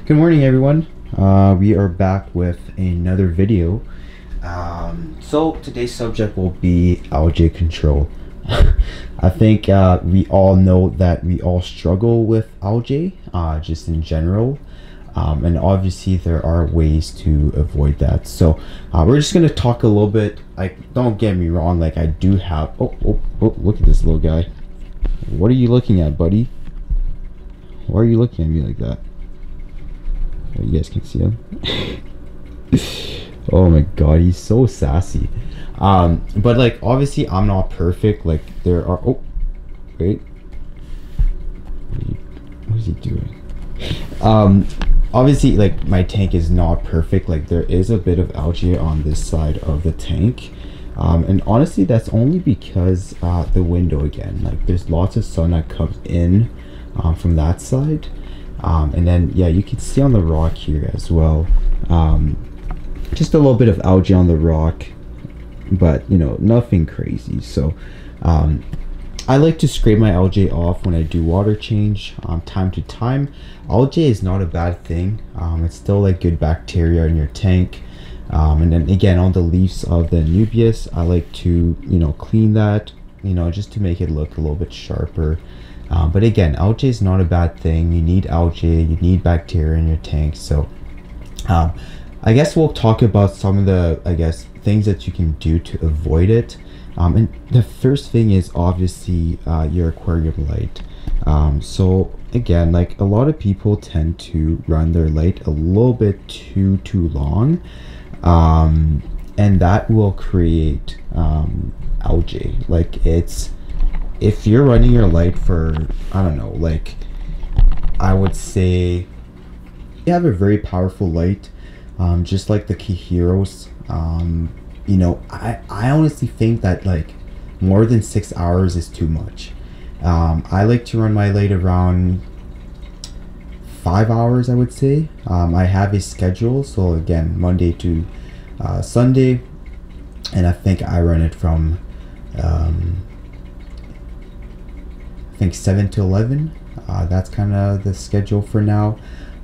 Good morning, everyone. We are back with another video. So today's subject will be algae control. I think we all know that we all struggle with algae, just in general. And obviously there are ways to avoid that. So we're just gonna talk a little bit. Like, don't get me wrong. Like, I do have. Oh! Look at this little guy. What are you looking at, buddy? Why are you looking at me like that? Oh, you guys can see him. Oh my god, he's so sassy. But like, obviously I'm not perfect. Like, there are. Oh, wait. What is he doing? Obviously, like, my tank is not perfect. Like, there is a bit of algae on this side of the tank. And honestly, that's only because the window again. Like, there's lots of sun that comes in from that side. And then, yeah, you can see on the rock here as well. Just a little bit of algae on the rock, but, you know, nothing crazy. So, I like to scrape my algae off when I do water change, time to time. Algae is not a bad thing. It's still like good bacteria in your tank. And then again, on the leaves of the Anubias, I like to, you know, clean that, you know, just to make it look a little bit sharper. But again, algae is not a bad thing. You need algae, you need bacteria in your tank. So I guess we'll talk about some of the, things that you can do to avoid it. And the first thing is obviously your aquarium light. So again, like, a lot of people tend to run their light a little bit too long. And that will create algae. Like, if you're running your light for, I don't know, like, I would say you have a very powerful light, just like the Kihiros. You know, I honestly think that, like, more than 6 hours is too much. I like to run my light around 5 hours, I would say. I have a schedule, so again, Monday to Sunday, and I think I run it from I think 7 to 11. That's kind of the schedule for now.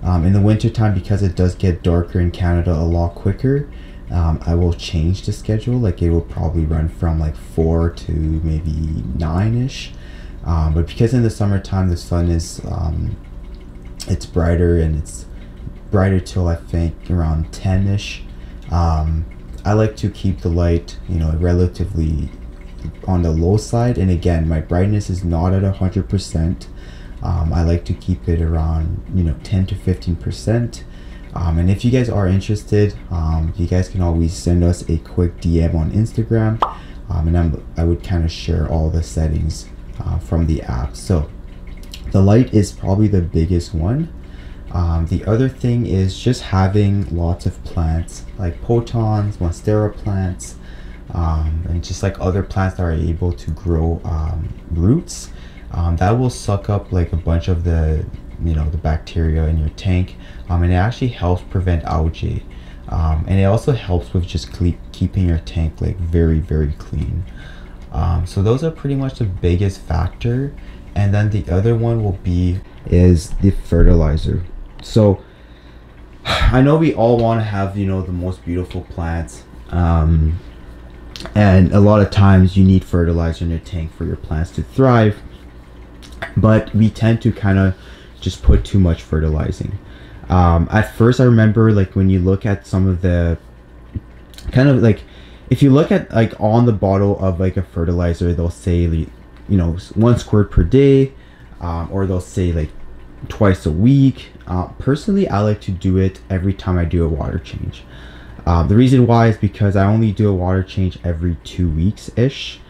In the winter time, because it does get darker in Canada a lot quicker, I will change the schedule. Like, it will probably run from like 4 to maybe 9ish. But because in the summertime the sun is it's brighter, and it's brighter till I think around 10ish. I like to keep the light, you know, relatively on the low side. And again, my brightness is not at 100%. I like to keep it around, you know, 10 to 15%. And if you guys are interested, you guys can always send us a quick DM on Instagram, and I would kind of share all the settings from the app. So the light is probably the biggest one. The other thing is just having lots of plants, like potons, monstera plants, and just like other plants that are able to grow roots. That will suck up like a bunch of the, you know, the bacteria in your tank, and it actually helps prevent algae, and it also helps with just keeping your tank like very clean. So those are pretty much the biggest factor. And then the other one is the fertilizer. So I know we all want to have, you know, the most beautiful plants, and a lot of times you need fertilizer in your tank for your plants to thrive, but we tend to kind of just put too much fertilizing. At first, I remember, like, when you look at some of the kind of, like, if you look at, like, on the bottle of like a fertilizer, they'll say, you know, 1 squirt per day, or they'll say like twice a week. Personally, I like to do it every time I do a water change. The reason why is because I only do a water change every 2 weeks ish.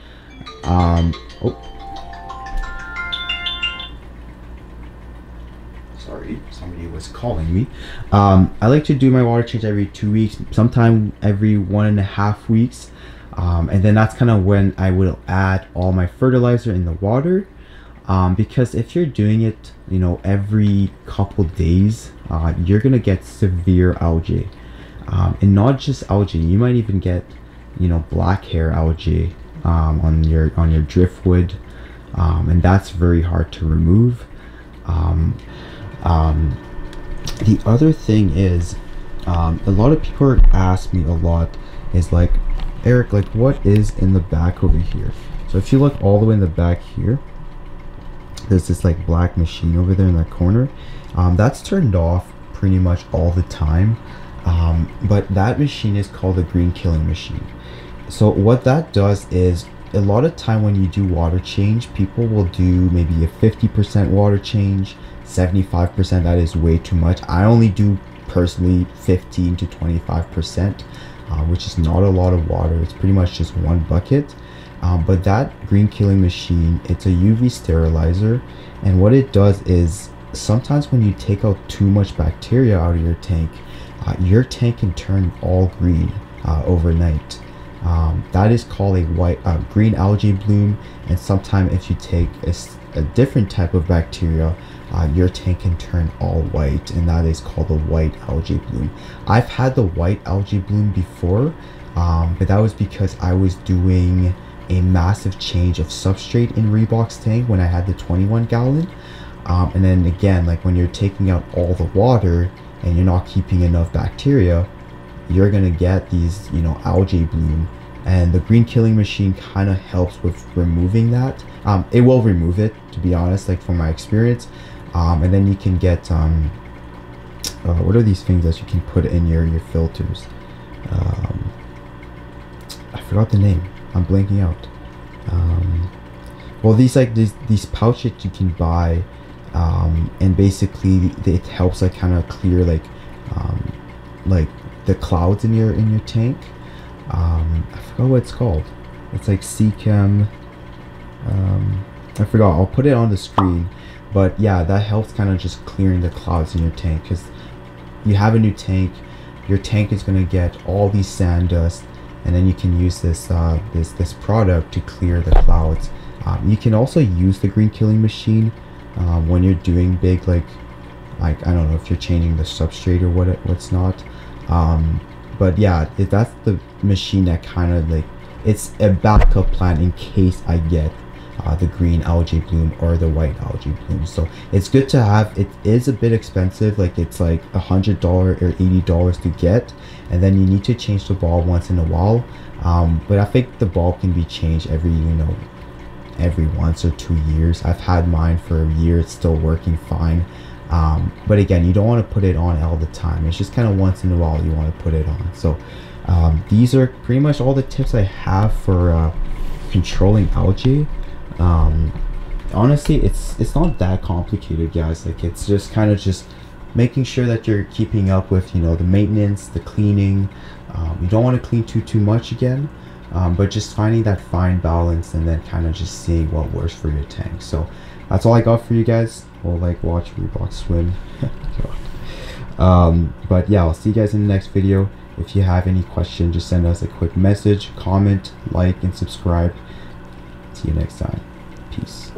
Sorry, somebody was calling me. I like to do my water change every 2 weeks, sometime every 1.5 weeks. And then that's kind of when I will add all my fertilizer in the water. Because if you're doing it, you know, every couple days, you're gonna get severe algae, and not just algae. You might even get, you know, black hair algae on your driftwood, and that's very hard to remove. The other thing is, a lot of people ask me a lot is like, Eric, like what is in the back over here? So if you look all the way in the back here, there's this like black machine over there in that corner. That's turned off pretty much all the time. But that machine is called the green killing machine. So what that does is, a lot of time when you do water change, people will do maybe a 50% water change, 75%. That is way too much. I only do personally 15 to 25%, which is not a lot of water. It's pretty much just one bucket. But that green killing machine, it's a UV sterilizer, and what it does is, sometimes when you take out too much bacteria out of your tank can turn all green overnight. That is called a green algae bloom, and sometimes if you take a different type of bacteria, your tank can turn all white, and that is called the white algae bloom. I've had the white algae bloom before, but that was because I was doing a massive change of substrate in Reebok's tank when I had the 21 gallon. And then again, like when you're taking out all the water and you're not keeping enough bacteria, you're gonna get these, you know, algae bloom. And the green killing machine kind of helps with removing that. It will remove it, to be honest, like from my experience. And then you can get what are these things that you can put in your filters? I forgot the name. I'm blanking out. Well, these pouches you can buy, and basically it helps like kind of clear like the clouds in your tank. I forgot what it's called. It's like Seachem. I forgot. I'll put it on the screen. But yeah, that helps kind of just clearing the clouds in your tank, because you have a new tank. Your tank is going to get all these sand dust, and then you can use this this product to clear the clouds. You can also use the green killing machine when you're doing big, like I don't know if you're changing the substrate or what's not. But yeah, that's the machine that kind of like, it's a backup plan in case I get the green algae bloom or the white algae bloom. So it's good to have. It is a bit expensive, like it's like $100 or $80 to get, and then you need to change the bulb once in a while. But I think the bulb can be changed every, you know, every 1 or 2 years. I've had mine for a year. It's still working fine. But again, you don't want to put it on all the time. It's just kind of once in a while you want to put it on. So these are pretty much all the tips I have for controlling algae. Honestly, it's not that complicated, guys. Like, it's just kind of just making sure that you're keeping up with, you know, the maintenance, the cleaning. You don't want to clean too much again, but just finding that fine balance, and then kind of just seeing what works for your tank. So that's all I got for you guys. We'll like watch Reebok swim. But yeah, I'll see you guys in the next video. If you have any question, just send us a quick message, comment, like, and subscribe. See you next time. Peace.